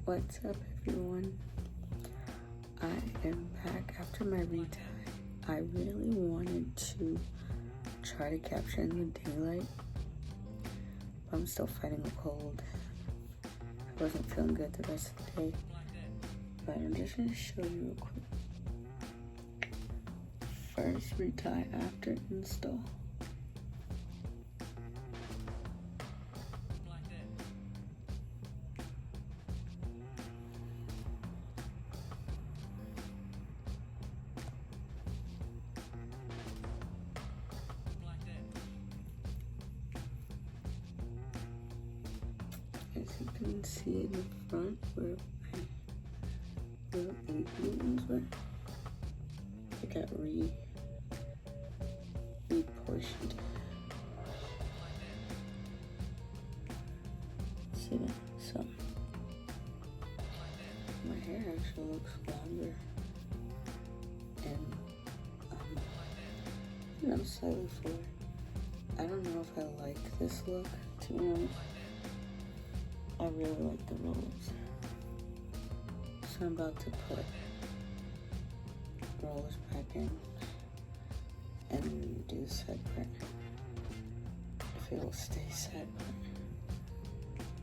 What's up, everyone? I am back after my retie. I really wanted to try to capture in the daylight, but I'm still fighting a cold. I wasn't feeling good the rest of the day, but I'm just going to show you real quick. First retie after install. As you can see in the front where my little ingredients were, I got reportioned. See that? So my hair actually looks longer, and I'm slightly fuller. I don't know if I like this look, to be honest. I really like the rollers. So I'm about to put rollers back in and do the side part. If it will stay side part.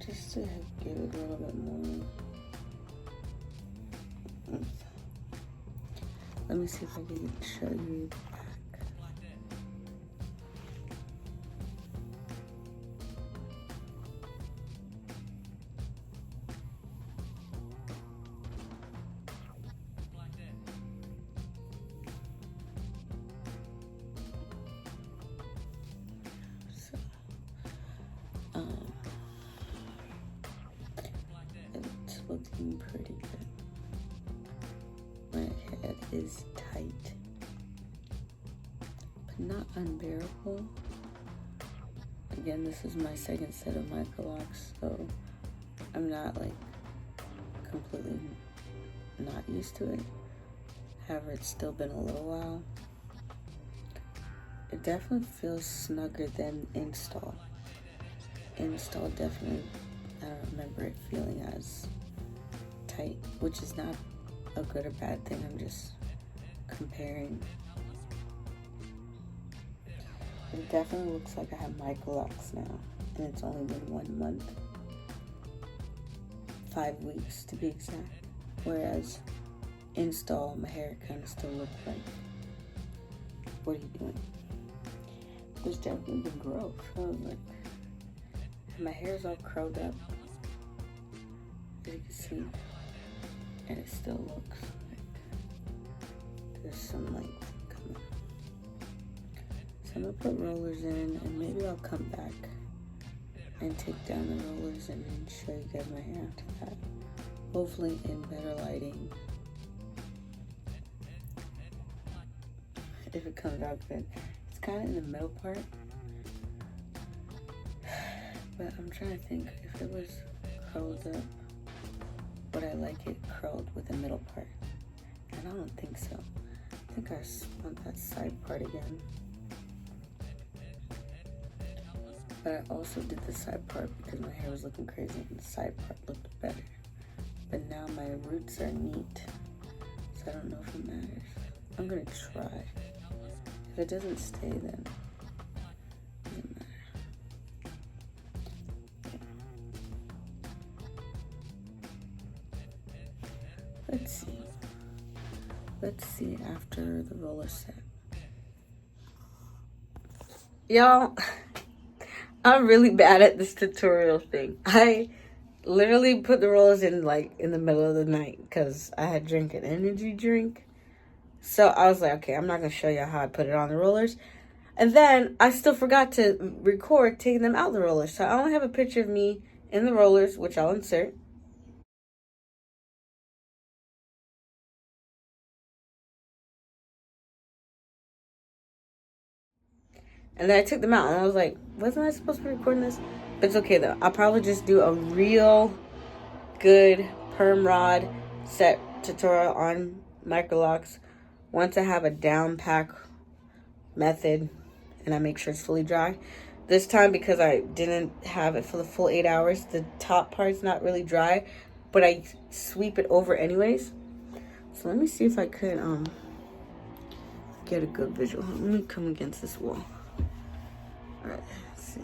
Just to give it a little bit more. Let me see if I can show you the back. It's looking pretty good. My head is tight, but not unbearable. Again, this is my second set of Microlocs, so I'm not like completely not used to it. However, it's still been a little while. It definitely feels snugger than install. Install definitely, I don't remember it feeling as tight, which is not a good or bad thing. I'm just comparing. But it definitely looks like I have Microlocs now, and it's only been 1 month, 5 weeks to be exact. Whereas install, my hair kind of still looked like, what are you doing? There's definitely been growth. I was like, my hair's all curled up, as you can see, and it still looks like there's some length coming. So I'm gonna put rollers in, and maybe I'll come back and take down the rollers and then show you guys my hair after that. Hopefully in better lighting. If it comes out good. It's kind of in the middle part. But I'm trying to think, if it was curled up, would I like it curled with the middle part? And I don't think so. I think I want that side part again. But I also did the side part because my hair was looking crazy and the side part looked better. But now my roots are neat, so I don't know if it matters. I'm gonna try. If it doesn't stay, then Let's see after the roller set. Y'all, I'm really bad at this tutorial thing. I literally put the rollers in like in the middle of the night because I had drank an energy drink. So I was like, okay, I'm not going to show you how I put it on the rollers. And then I still forgot to record taking them out the rollers. So I only have a picture of me in the rollers, which I'll insert. And then I took them out and I was like, wasn't I supposed to be recording this? But it's okay though. I'll probably just do a real good perm rod set tutorial on Microlocs once I have a down pack method and I make sure it's fully dry. This time, because I didn't have it for the full 8 hours, the top part's not really dry, but I sweep it over anyways. So let me see if I could get a good visual. Let me come against this wall. All right, let's see.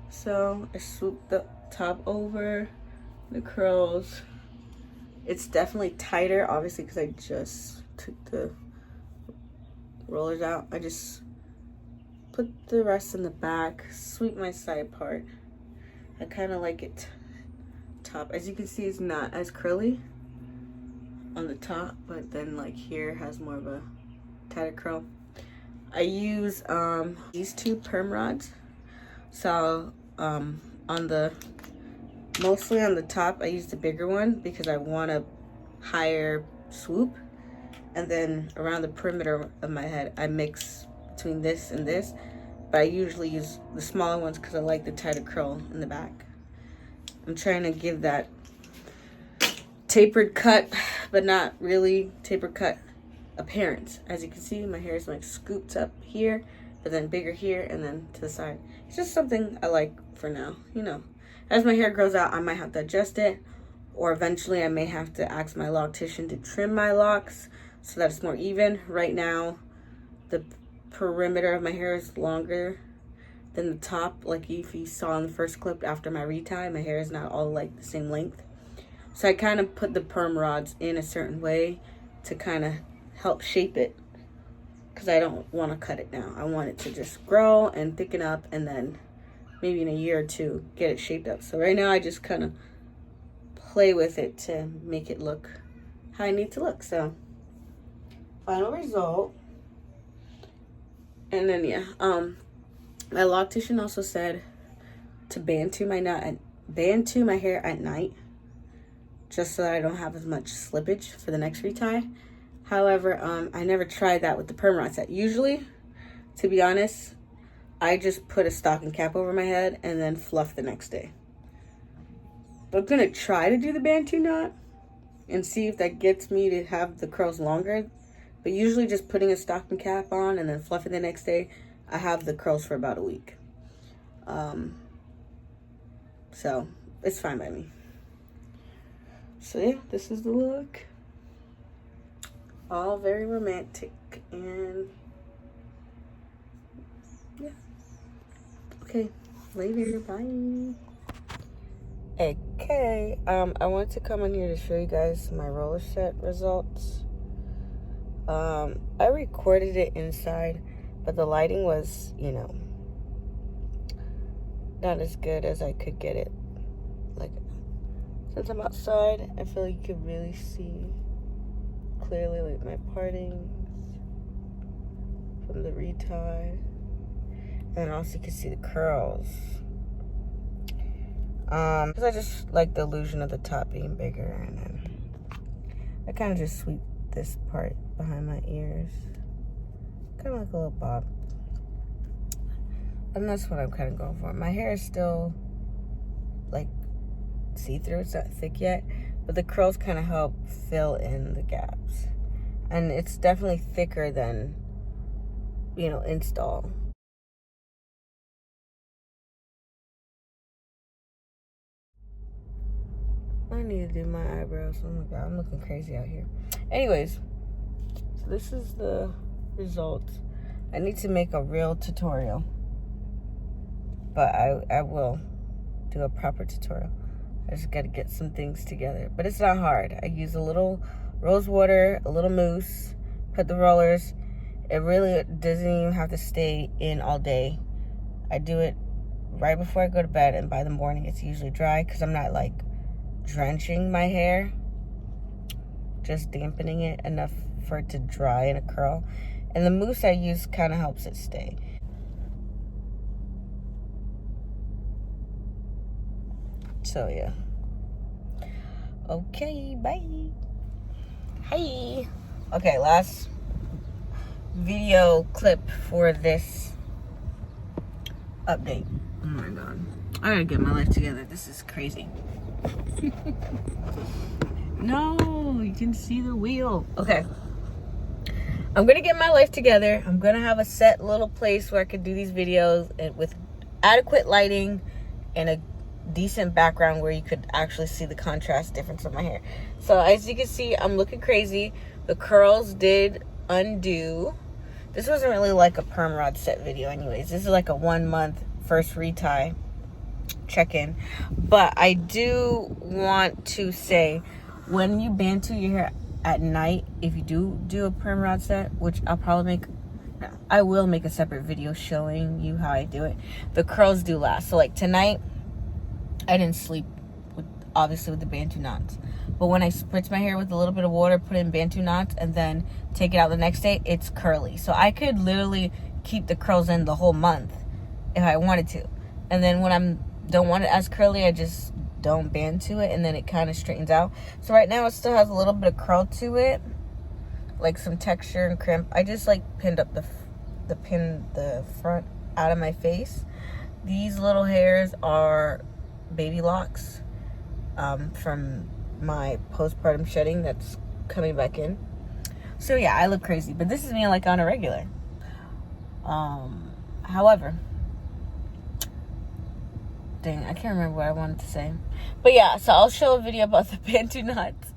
So I swoop the top over the curls. It's definitely tighter, obviously, because I just took the rollers out. I just put the rest in the back, sweep my side part. I kind of like it top. As you can see, it's not as curly on the top, but then like here has more of a tighter curl. I use these two perm rods. So mostly on the top, I use the bigger one because I want a higher swoop. And then around the perimeter of my head, I mix between this and this. But I usually use the smaller ones because I like the tighter curl in the back. I'm trying to give that tapered cut, but not really tapered cut appearance. As you can see, my hair is like scooped up here, but then bigger here and then to the side. It's just something I like for now, you know. As my hair grows out, I might have to adjust it, or eventually I may have to ask my loctician to trim my locks so that it's more even. Right now, the perimeter of my hair is longer than the top. Like if you saw in the first clip after my retie, my hair is not all like the same length. So I kind of put the perm rods in a certain way to kind of help shape it, because I don't want to cut it now. I want it to just grow and thicken up, and then maybe in a year or two get it shaped up. So right now I just kind of play with it to make it look how I need to look. So final result. And then yeah, my loctician also said to bantu my hair at night, just so that I don't have as much slippage for the next retie. However, I never tried that with the perm rod set. Usually, to be honest, I just put a stocking cap over my head and then fluff the next day. But I'm gonna try to do the bantu knot and see if that gets me to have the curls longer. But usually just putting a stocking cap on and then fluffing the next day, I have the curls for about a week. So it's fine by me. So yeah, this is the look. All very romantic, and yeah. Okay, later, bye. Okay, I wanted to come in here to show you guys my roller set results. I recorded it inside, but the lighting was, you know, not as good as I could get it. Like, since I'm outside, I feel like you can really see clearly, like, my partings from the retie. And also you can see the curls. Because I just like the illusion of the top being bigger, and then I kind of just sweep this part behind my ears, kind of like a little bob. And that's what I'm kind of going for. My hair is still like see-through, it's not thick yet, but the curls kind of help fill in the gaps, and it's definitely thicker than, you know, install. I need to do my eyebrows. Oh my god, I'm looking crazy out here. Anyways, so this is the results. I need to make a real tutorial, but I will do a proper tutorial. I just got to get some things together, but it's not hard. I use a little rose water, a little mousse, put the rollers. It really doesn't even have to stay in all day. I do it right before I go to bed, and by the morning it's usually dry because I'm not like drenching my hair, just dampening it enough for it to dry in a curl. And the mousse I use kind of helps it stay. So yeah. Okay, bye. Hi. Okay, last video clip for this update. Oh my god, I gotta get my life together. This is crazy. No, you can see the wheel. Okay, I'm gonna get my life together. I'm gonna have a set little place where I can do these videos with adequate lighting and a decent background where you could actually see the contrast difference of my hair. So as you can see, I'm looking crazy. The curls did undo. This wasn't really like a perm rod set video anyways. This is like a 1 month first retie check-in. But I do want to say, when you bantu your hair at night, if you do a perm rod set, which I will make a separate video showing you how I do it, the curls do last. So like tonight, I didn't sleep obviously with the bantu knots, but when I spritz my hair with a little bit of water, put in bantu knots, and then take it out the next day, it's curly. So I could literally keep the curls in the whole month if I wanted to. And then when I don't want it as curly, I just don't bantu it, and then it kind of straightens out. So right now it still has a little bit of curl to it, like some texture and crimp. I just like pinned up the front out of my face. These little hairs are baby locks from my postpartum shedding that's coming back in. So yeah, I look crazy, but this is me like on a regular. However, dang, I can't remember what I wanted to say. But yeah, so I'll show a video about the bantu knots.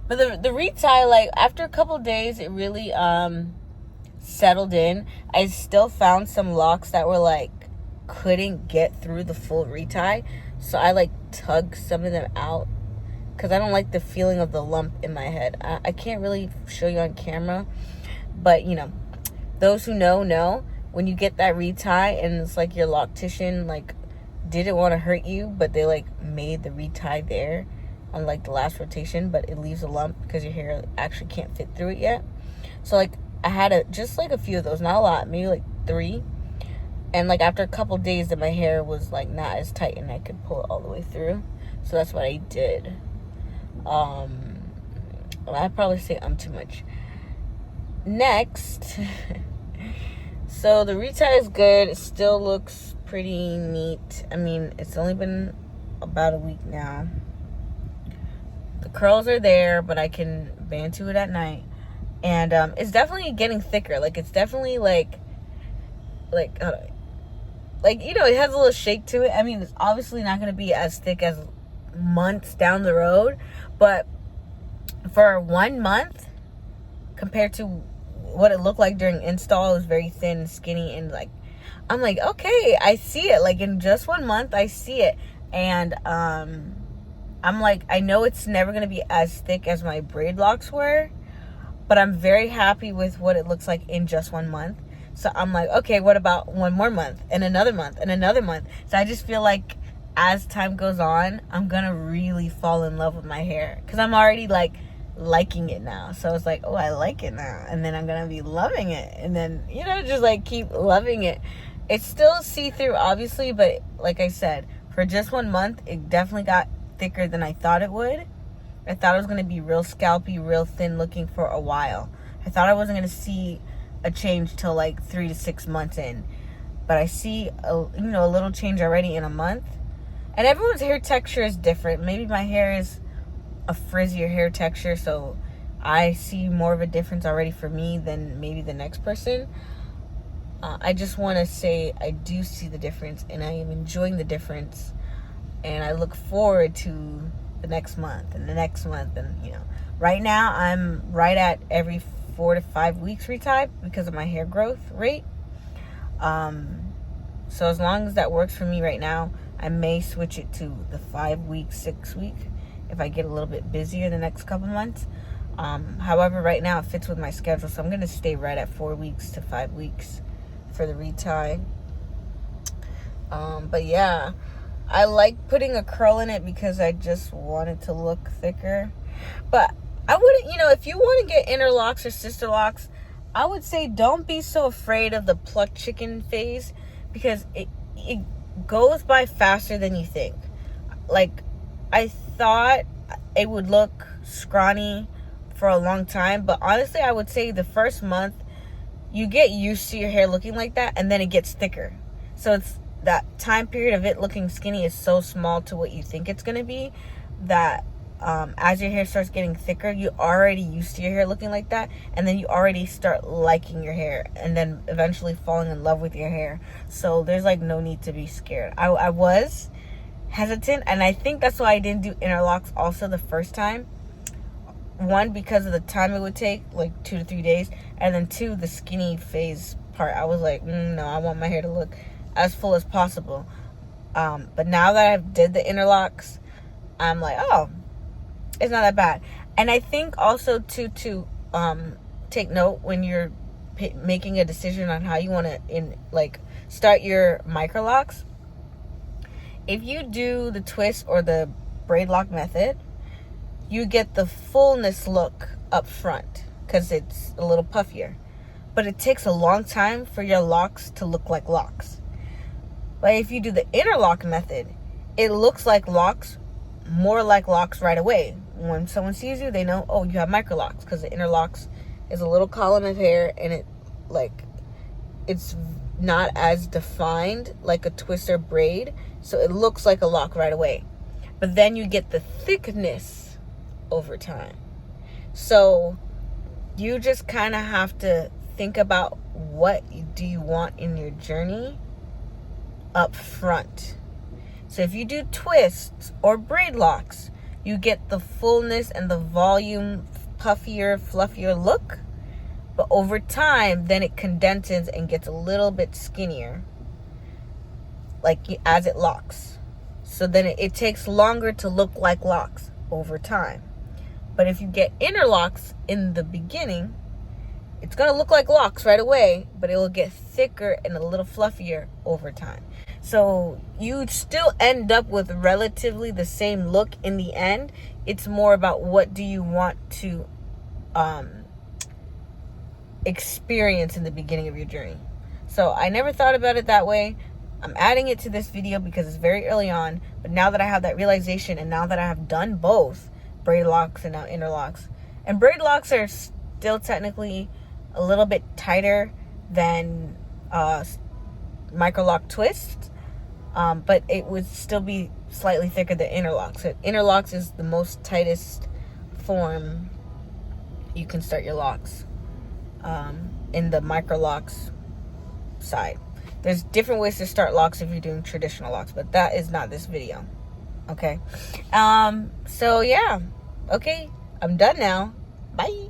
But the retie, like after a couple of days, it really settled in. I still found some locks that were like couldn't get through the full retie, so I like tugged some of them out because I don't like the feeling of the lump in my head. I can't really show you on camera, but you know, those who know when you get that retie and it's like your loctician like didn't want to hurt you, but they like made the retie there on like the last rotation, but it leaves a lump because your hair actually can't fit through it yet. So like I had just like a few of those, not a lot, maybe like 3. And like after a couple days that my hair was like not as tight and I could pull it all the way through. So that's what I did. I'd probably say too much. Next. So the retie is good. It still looks pretty neat. I mean, it's only been about a week now. The curls are there, but I can bantu it at night. And it's definitely getting thicker. Like it's definitely like you know, it has a little shake to it. I mean, it's obviously not going to be as thick as months down the road, but for 1 month compared to what it looked like during install, it was very thin, skinny, and like I'm like, okay, I see it. Like in just 1 month, I see it. And I'm like, I know it's never going to be as thick as my braid locks were, but I'm very happy with what it looks like in just 1 month. So I'm like, okay, what about 1 more month and another month and another month? So I just feel like as time goes on, I'm going to really fall in love with my hair because I'm already like liking it now. So it's like, oh, I like it now. And then I'm going to be loving it. And then, you know, just like keep loving it. It's still see-through, obviously, but like I said, for just 1 month, it definitely got thicker than I thought it would. I thought it was going to be real scalpy, real thin looking for a while. I thought I wasn't going to see a change till like 3 to 6 months in. But I see a little change already in a month. And everyone's hair texture is different. Maybe my hair is a frizzier hair texture, so I see more of a difference already for me than maybe the next person. I just want to say I do see the difference, and I am enjoying the difference, and I look forward to the next month and the next month. And you know, right now I'm right at every 4 to 5 weeks retie because of my hair growth rate. So as long as that works for me right now, I may switch it to the 5 week, 6 week if I get a little bit busier the next couple months. However, right now it fits with my schedule, so I'm going to stay right at 4 weeks to 5 weeks for the retie. But yeah, I like putting a curl in it because I just want it to look thicker. But I wouldn't, if you want to get Interlocks or Sisterlocks, I would say don't be so afraid of the plucked chicken phase because it goes by faster than you think. Like, I thought it would look scrawny for a long time, but honestly, I would say the first month you get used to your hair looking like that, and then it gets thicker. So it's that time period of it looking skinny is so small to what you think it's going to be that as your hair starts getting thicker, you're already used to your hair looking like that, and then you already start liking your hair and then eventually falling in love with your hair. So there's like no need to be scared. I was, hesitant, and I think that's why I didn't do interlocks also the first time. One, because of the time it would take, like 2 to 3 days, and then 2, the skinny phase part. I was like, no, I want my hair to look as full as possible. But now that I've did the interlocks, I'm like, oh, it's not that bad. And I think also to take note when you're making a decision on how you want to start your microlocks. If you do the twist or the braid lock method, you get the fullness look up front because it's a little puffier. But it takes a long time for your locks to look like locks. But if you do the interlock method, it looks like locks, more like locks right away. When someone sees you, they know, oh, you have microlocks, because the interlocks is a little column of hair, and it's not as defined like a twist or braid, so it looks like a lock right away. But then you get the thickness over time. So you just kind of have to think about what do you want in your journey up front. So if you do twists or braid locks, you get the fullness and the volume, puffier, fluffier look. But over time, then it condenses and gets a little bit skinnier, as it locks. So then it takes longer to look like locks over time. But if you get interlocks in the beginning, it's going to look like locks right away, but it will get thicker and a little fluffier over time. So you still end up with relatively the same look in the end. It's more about what do you want to experience in the beginning of your journey. So I never thought about it that way. I'm adding it to this video because it's very early on. But now that I have that realization, and now that I have done both braid locks and now interlocks, and braid locks are still technically a little bit tighter than microlock twists, but it would still be slightly thicker than interlocks. So interlocks is the most tightest form you can start your locks in the microlocks side. There's different ways to start locks if you're doing traditional locks, but that is not this video. Okay. So yeah. Okay. I'm done now. Bye.